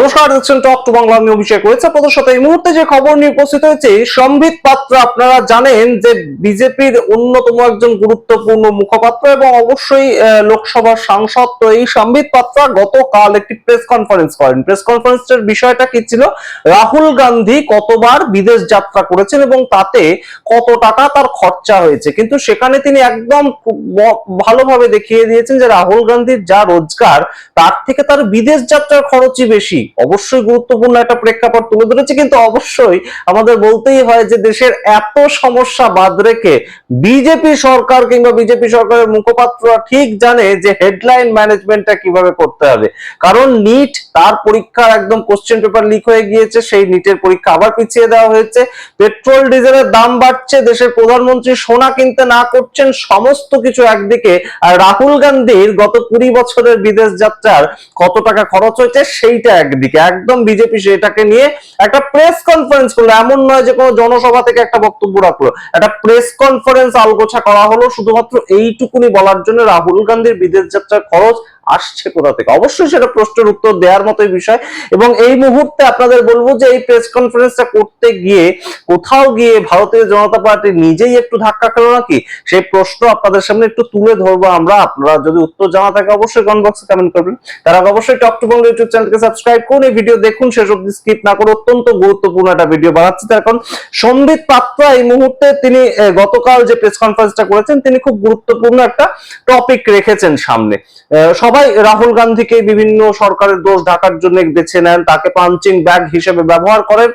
নমস্কার, দেখছেন talk to Bangla. আমি অভিষেক রয়েছে আপনাদের সাথে। এই মুহূর্তে যে খবর নিয়ে উপস্থিত হয়েছে, সম্বিত পাত্র আপনারা জানেন যে বিজেপির অন্যতম একজন গুরুত্বপূর্ণ মুখপাত্র এবং অবশ্যই লোকসভার সাংসদ। তো এই সম্বিত পাত্র গতকাল একটি প্রেস কনফারেন্স করেন। প্রেস কনফারেন্সের বিষয়টা কি ছিল? রাহুল গান্ধী কতবার বিদেশ যাত্রা করেছেন এবং তাতে কত টাকা তার খরচা হয়েছে। কিন্তু সেখানে তিনি একদম ভালোভাবে দেখিয়ে দিয়েছেন যে রাহুল গান্ধীর যা রোজগার তার থেকে তার বিদেশ যাত্রার খরচই বেশি। অবশ্যই গুরুত্বপূর্ণ একটা প্রেক্ষাপট তুলে ধরেছে, কিন্তু অবশ্যই আমাদের বলতেই হয় যে দেশের এত সমস্যা বাদ রেখে বিজেপি সরকার কিংবা বিজেপি সরকারের মুখপাত্ররা ঠিক জানে যে হেডলাইন ম্যানেজমেন্টটা কিভাবে করতে হবে। কারণ নিট, তার পরীক্ষার একদম কোশ্চেন পেপার লিক হয়ে গিয়েছে, সেই নিটের পরীক্ষা আবার পিছিয়ে দেওয়া হয়েছে। পেট্রোল ডিজেলের দাম বাড়ছে, দেশের প্রধানমন্ত্রী সোনা কিনতে না করছেন, সমস্ত কিছু একদিকে। আর রাহুল গান্ধীর গত 20 বছরের বিদেশ যাত্রার কত টাকা খরচ হয়েছে সেইটা একদিকে। একদম বিজেপি সেটাকে নিয়ে একটা প্রেস কনফারেন্স করলো। এমন নয় যে কোনো জনসভা থেকে একটা বক্তব্য রাখলো, একটা প্রেস কনফারেন্স আলগোছা করা হলো শুধুমাত্র এইটুকুনি বলার জন্য রাহুল গান্ধীর বিদেশ যাত্রার খরচ আসছে কোথা থেকে। অবশ্যই সেটা প্রশ্নের উত্তর দেওয়ার মতোই বিষয়। এবং এই মুহূর্তে আপনাদের বলবো যে এই প্রেস কনফারেন্সটা করতে গিয়ে কোথাও গিয়ে ভারতীয় জনতা পার্টি নিজেই একটু ধাক্কা খেলো নাকি, সেই প্রশ্ন আপনাদের সামনে একটু তুলে ধরবো আমরা। আপনারা যদি উত্তর জানা থাকে অবশ্যই কমেন্ট বক্সে কমেন্ট করবেন। তার আগে অবশ্যই টক টু বাংলা ইউটিউব চ্যানেলকে সাবস্ক্রাইব করুন। এই ভিডিও দেখুন শেষ অবধি, স্কিপ না করে। অত্যন্ত গুরুত্বপূর্ণ একটা ভিডিও বানাচ্ছি। তার কারণ সম্বিত পাত্র এই মুহূর্তে তিনি গতকাল যে প্রেস কনফারেন্সটা করেছেন, তিনি খুব গুরুত্বপূর্ণ একটা টপিক রেখেছেন সামনে। সবাই রাহুল গান্ধীকে বিভিন্ন সরকারের দোষ ঢাকার জন্য বেছে নেন, তাকে পাঞ্চিং ব্যাগ হিসেবে ব্যবহার করেন।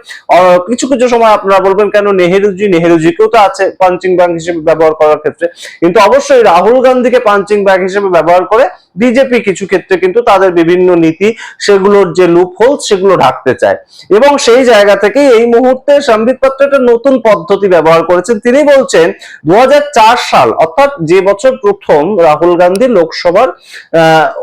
কিছু কিছু সময় আপনারা বলবেন কেন নেহেরুজিকেও তো আছে পাঞ্চিং ব্যাগ হিসেবে ব্যবহার করার ক্ষেত্রে। কিন্তু অবশ্যই রাহুল গান্ধীকে পাঞ্চিং ব্যাগ হিসেবে ব্যবহার করে বিজেপি কিছু ক্ষেত্রে কিন্তু তাদের বিভিন্ন নীতি, সেগুলোর যে লুপ হোল, সেগুলো ঢাকতে চায়। এবং সেই জায়গা থেকে এই মুহূর্তে সম্বিত পাত্র একটা নতুন পদ্ধতি ব্যবহার করেছেন। তিনি বলছেন 2004 সাল, অর্থাৎ যে বছর প্রথম রাহুল গান্ধী লোকসভার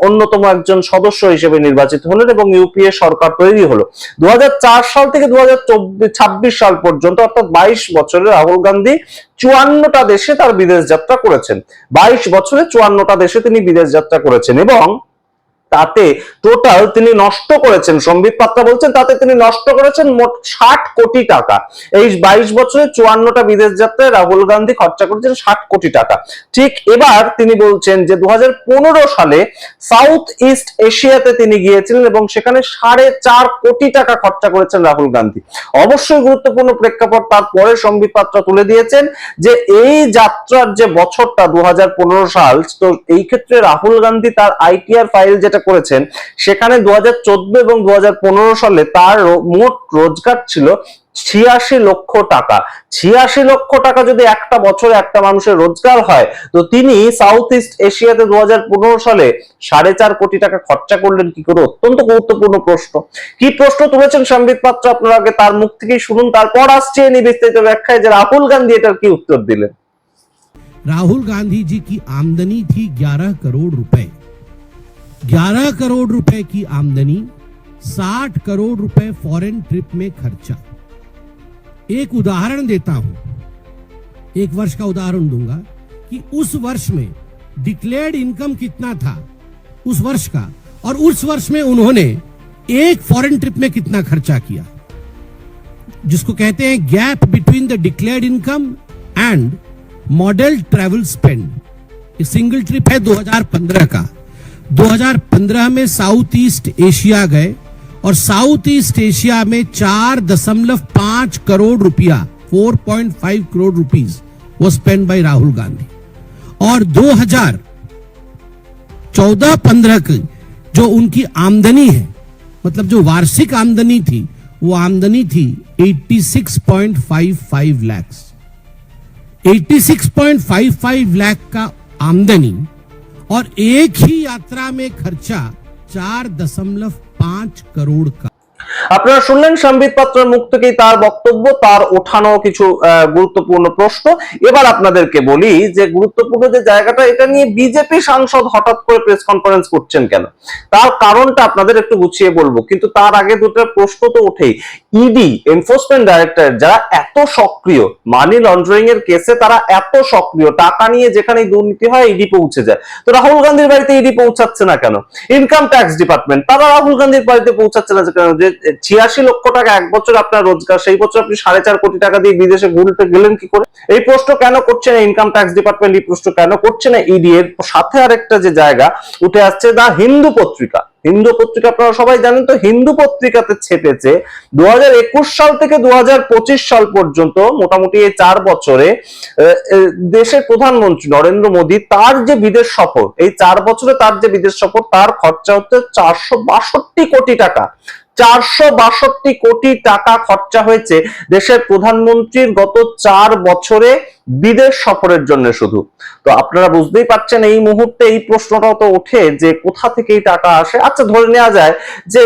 অন্যতম একজন সদস্য হিসেবে নির্বাচিত হলেন এবং ইউপিএ সরকার তৈরি হলো, 2004 সাল থেকে 2026 সাল পর্যন্ত, অর্থাৎ 22 বছরে রাহুল গান্ধী 54টা দেশে তার বিদেশ যাত্রা করেছেন। 22 বছরে 54টা দেশে তিনি বিদেশ যাত্রা করেছেন এবং তাতে টোটাল তিনি নষ্ট করেছেন, সম্বিত পাত্র বলছেন, তাতে তিনি নষ্ট করেছেন মোট 60 কোটি টাকা। এই 22 বছরে 54টা বিদেশ যাত্রায় রাহুল গান্ধী খরচা করেছেন 60 কোটি টাকা। ঠিক এবার তিনি বলছেন যে 2015 সালে সাউথ ইস্ট এশিয়াতে তিনি গিয়েছিলেন এবং সেখানে 4.5 কোটি টাকা খরচা করেছেন রাহুল গান্ধী। অবশ্যই গুরুত্বপূর্ণ প্রেক্ষাপট তারপরে সম্বিত পাত্র তুলে দিয়েছেন যে এই যাত্রার যে বছরটা 2015 সাল, তো এই ক্ষেত্রে রাহুল গান্ধী তার আইটিআর ফাইল যেটা করেছেন, সেখানে 2014 এবং 2015 সালে তার মোট রোজগার ছিল 86 লক্ষ টাকা। 86 লক্ষ টাকা যদি একটা বছরে একটা মানুষের রোজগার হয়, তো তিনি সাউথ ইস্ট এশিয়াতে 2015 সালে 4.5 কোটি টাকা খরচা করলেন কি করে? অত্যন্ত গুরুত্বপূর্ণ প্রশ্ন। কি প্রশ্ন তুলেছেন সম্বিত পাত্র, আপনারা আগে তার মুখ থেকেই শুনুন, তারপর আসছে বিস্তারিত ব্যাখ্যায় যে রাহুল গান্ধী এটার কি উত্তর দিলেন। राहुल गांधी जी की आमदनी थी 11 करोड़ रुपए। 11 करोड़ रुपए की आमदनी, 60 करोड़ रुपए फॉरेन ट्रिप में खर्चा। एक उदाहरण देता हूं, एक वर्ष का उदाहरण दूंगा कि उस वर्ष में डिक्लेयर्ड इनकम कितना था उस वर्ष का, और उस वर्ष में उन्होंने एक फॉरेन ट्रिप में कितना खर्चा किया, जिसको कहते हैं gap between the declared income and model travel spend. Single trip है 2015 का। 2015 में साउथ ईस्ट एशिया गए और साउथ ईस्ट एशिया में 4.5 करोड़ रुपया, 4.5 करोड़ रुपीस वो स्पेंड बाय राहुल गांधी। और 2014-15 की जो उनकी आमदनी है, मतलब जो वार्षिक आमदनी थी, वो आमदनी थी 86.55 लाख। 86.55 लाख का आमदनी और एक ही यात्रा में खर्चा 4.5 करोड़ का। আপনারা শুনলেন সম্বিত পাত্রের মুখ থেকেই তার বক্তব্য, তার ওঠানো কিছু গুরুত্বপূর্ণ প্রশ্ন। এবার আপনাদেরকে বলি যে গুরুত্বপূর্ণ যে জায়গাটা, এটা নিয়ে বিজেপি সাংসদ হঠাৎ করে প্রেস কনফারেন্স করছেন কেন, তার কারণটা আপনাদের একটু গুছিয়ে বলবো। কিন্তু তার আগে দুটো প্রশ্ন তো ওঠেই। ইডি এনফোর্সমেন্ট ডাইরেক্টর যারা এত সক্রিয়, মানি লন্ডারিং এর কেসে তারা এত সক্রিয়, টাকা নিয়ে যেখানে দুর্নীতি হয় ইডি পৌঁছে যায়। তো রাহুল গান্ধীর বাড়িতে ইডি পৌঁছাচ্ছে না কেন? ইনকাম ট্যাক্স ডিপার্টমেন্ট তারা রাহুল গান্ধীর বাড়িতে পৌঁছাচ্ছে না কেন? যে 86 লক্ষ টাকা এক বছর আপনার রোজগার, সেই বছর আপনি 4.5 কোটি টাকা দিয়ে বিদেশে ঘুরতে গেলেন কি করে? এই প্রশ্ন কেন করছে না ইনকাম ট্যাক্স ডিপার্টমেন্ট? এই প্রশ্ন কেন করছে না ইডি? এর সাথে আরেকটা যে জায়গা উঠে আসছে, দা হিন্দু পত্রিকা। হিন্দু পত্রিকা আপনারা সবাই জানেন তো, হিন্দু পত্রিকাতে ছেপেছে 2021 সাল থেকে 2025 সাল পর্যন্ত মোটামুটি এই 4 বছরে দেশের প্রধানমন্ত্রী নরেন্দ্র মোদী তার যে বিদেশ সফর, এই 4 বছরে তার যে বিদেশ সফর, তার খরচা হচ্ছে 462 কোটি টাকা। 462 কোটি টাকা খরচা হয়েছে দেশের প্রধানমন্ত্রীর গত 4 বছরে বিদেশ সফরের জন্য শুধু। তো আপনারা বুঝতেই পারছেন এই মুহূর্তে এই প্রশ্নটাও তো ওঠে যে কোথা থেকে এই টাকা আসে। আচ্ছা, ধরে নেওয়া যায় যে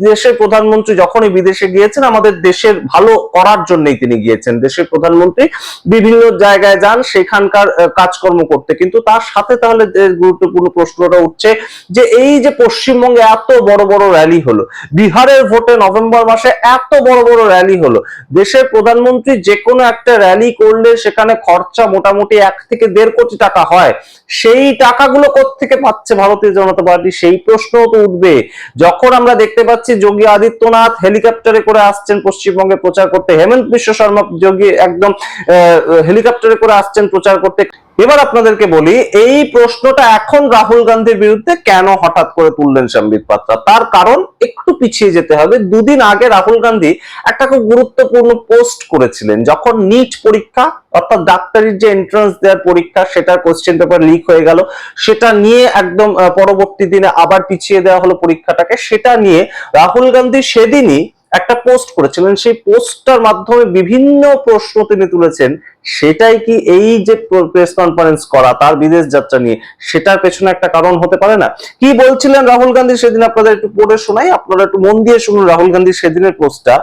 দেশের প্রধানমন্ত্রী যখনই বিদেশে গিয়েছেন আমাদের দেশের ভালো করার জন্যই তিনি গিয়েছেন। দেশের প্রধানমন্ত্রী বিভিন্ন জায়গায় যান সেখানকার কাজকর্ম করতে, কিন্তু তার সাথে তাহলে গুরুত্বপূর্ণ প্রশ্নটা উঠছে যে এই যে পশ্চিমবঙ্গে এত বড় বড় র্যালি হলো, বিহারের ভোটে নভেম্বর মাসে এত বড় বড় র্যালি হলো, দেশের প্রধানমন্ত্রী যে কোনো একটা র্যালি করলে সেখানে খরচা মোটামুটি 1 থেকে 1.5 কোটি টাকা হয়। সেই টাকাগুলো কোত্থেকে পাচ্ছে ভারতীয় জনতা পার্টি? সেই প্রশ্নও তো উঠবে। যখন আমরা দেখতে পাচ্ছি যোগী আদিত্যনাথ হেলিকপ্টারে করে আসছেন পশ্চিমবঙ্গে প্রচার করতে, হেমন্ত বিশ্ব শর্মা যোগী একদম হেলিকপ্টারে করে আসছেন প্রচার করতে। এবার আপনাদেরকে বলি এই প্রশ্নটা এখন রাহুল গান্ধীর বিরুদ্ধে কেন হঠাৎ করে তুললেন সম্বিত পাত্র? তার কারণ একটু পিছিয়ে যেতে হবে। 2 দিন আগে রাহুল গান্ধী একটা খুব গুরুত্বপূর্ণ পোস্ট করেছিলেন, যখন নিট পরীক্ষা অর্থাৎ ডাক্তারির যে এন্ট্রান্স দেওয়ার পরীক্ষা সেটার কোশ্চেন পেপার লিক হয়ে গেল, সেটা নিয়ে একদম পরবর্তী দিনে আবার পিছিয়ে দেওয়া হলো পরীক্ষাটাকে, সেটা নিয়ে রাহুল গান্ধী সেদিনই একটা পোস্ট করেছিলেন। সেই পোস্টটার মাধ্যমে বিভিন্ন প্রশ্ন তিনি তুলেছেন। সেটাই কি এই যে প্রেস কনফারেন্স করা তার বিদেশ যাত্রা নিয়ে, সেটার পেছনে একটা কারণ হতে পারে না? কি বলছিলেন রাহুল গান্ধী সেদিন আপনাদের একটু পড়ে শোনাই, আপনারা একটু মন দিয়ে শুনুন রাহুল গান্ধীর সেদিনের পোস্টটা।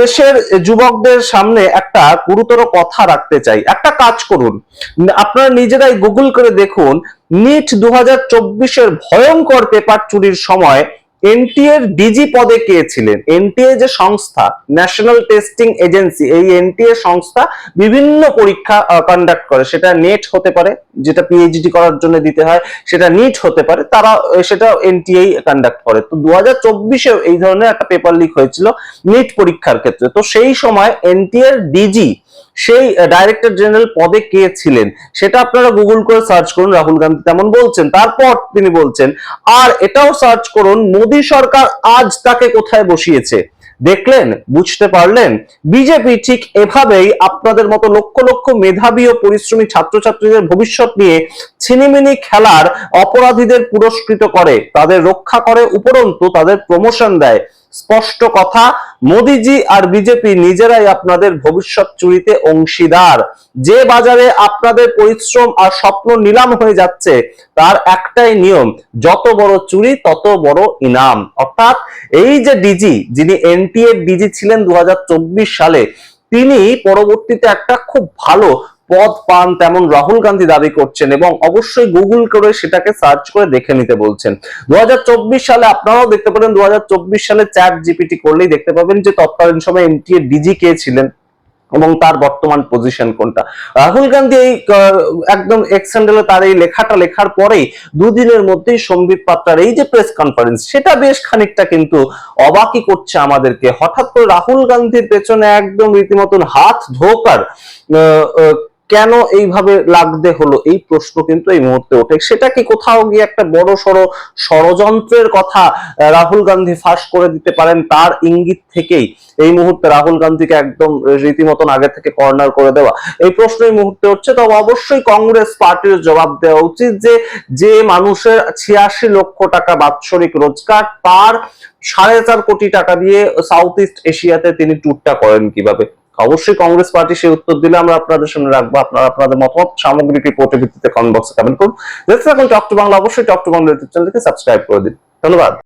দেশের যুবকদের সামনে একটা গুরুতর কথা রাখতে চাই, একটা কাজ করুন, আপনারা নিজেরাই গুগল করে দেখুন, নিট 2024 ভয়ঙ্কর পেপার চুরির সময় এনটিএ এর ডিজি পদে কে ছিলেন? এনটিএ যে সংস্থা, ন্যাশনাল টেস্টিং এজেন্সি, এই এনটিএ সংস্থা বিভিন্ন পরীক্ষা কন্ডাক্ট করে, সেটা নেট হতে পারে যেটা পিএইচডি করার জন্য দিতে হয়, সেটা নিট হতে পারে, তারা সেটা এনটিএ কন্ডাক্ট করে। তো 2024-এ এই ধরনের একটা পেপার লিক হয়েছিল নিট পরীক্ষার ক্ষেত্রে। তো সেই সময় এনটিএ এর ডিজি, সেই ডাইরেক্টর জেনারেল পদে কে ছিলেন সেটা আপনারা গুগল করে সার্চ করুন, রাহুল গান্ধী তেমন বলছেন। তারপর তিনি বলছেন, আর এটাও সার্চ করুন মোদী সরকার আজ তাকে কোথায় বসিয়েছে। দেখলেন, বুঝতে পারলেন? বিজেপি ঠিক এভাবেই আপনাদের মতো লক্ষ লক্ষ মেধাবী ও পরিশ্রমী ছাত্রছাত্রীদের ভবিষ্যৎ নিয়ে ছিনিমিনি খেলার অপরাধীদের পুরস্কৃত করে, তাদের রক্ষা করে, উপরন্তু তাদের প্রমোশন দেয়। স্পষ্ট কথা, মোদিজি আর বিজেপি নিজেরাই আপনাদের ভবিষ্যৎ চুরিতে অংশীদার। যে বাজারে আপনাদের পরিশ্রম আর স্বপ্ন নিলাম হয়ে যাচ্ছে তার একটাই নিয়ম, যত বড় চুরি তত বড় ইনাম। অর্থাৎ এই যে ডিজি, যিনি এনটিএ ডিজি ছিলেন 2024 সালে, তিনি পরবর্তীতে একটা খুব ভালো পদ পান তেমন রাহুল গান্ধী দাবি করছেন, এবং অবশ্যই গুগল করে সেটাকে সার্চ করে দেখে নিতে বলছেন। 2024 সালে আপনারাও দেখতে পারেন, 2024 সালে চ্যাট জিপিটি করলেই দেখতে পাবেন যে তৎকালীন সময় এনটিএ ডিজি কে ছিলেন এবং তার বর্তমান পজিশন কোনটা। রাহুল গান্ধী এই একদম এক্স হ্যান্ডেলে তার এই লেখাটা লেখার পরেই 2 দিনের মধ্যেই সম্বিত পাত্রার এই যে প্রেস কনফারেন্স, সেটা বেশ খানিকটা কিন্তু অবাকই করছে আমাদেরকে। হঠাৎ করে রাহুল গান্ধীর পেছনে একদম রীতিমতন হাত ধোকার কেন এইভাবে লাগতে হলো, এই প্রশ্ন কিন্তু এই মুহূর্তে ওঠে। সেটা কি কোথাও গিয়ে একটা বড় সড়ো ষড়যন্ত্রের কথা রাহুল গান্ধী ফাঁস করে দিতে পারেন? তার ইঙ্গিত থেকেই এই মুহূর্তে রাহুল গান্ধীকে একদম রীতিমতন আগে থেকে কর্নার করে দেওয়া, এই প্রশ্ন এই মুহূর্তে হচ্ছে। তবে অবশ্যই কংগ্রেস পার্টির জবাব দেওয়া উচিত যে মানুষের 86 লক্ষ টাকা বাৎসরিক রোজগার, তার 4.5 কোটি টাকা দিয়ে সাউথ ইস্ট এশিয়াতে তিনি ট্যুরটা করেন কিভাবে? অবশ্যই কংগ্রেস পার্টি সেই উত্তর দিলে আমরা আপনাদের সামনে রাখবো। আপনারা আপনাদের মতামত সামগ্রিক রিপোর্টের ভিত্তিতে কমেন্ট বক্সে কমেন্ট করুন। দেখতে থাকুন টক টু বাংলা। অবশ্যই টক টু বাংলা ইউটিউব চ্যানেলকে সাবস্ক্রাইব করে দিন। ধন্যবাদ।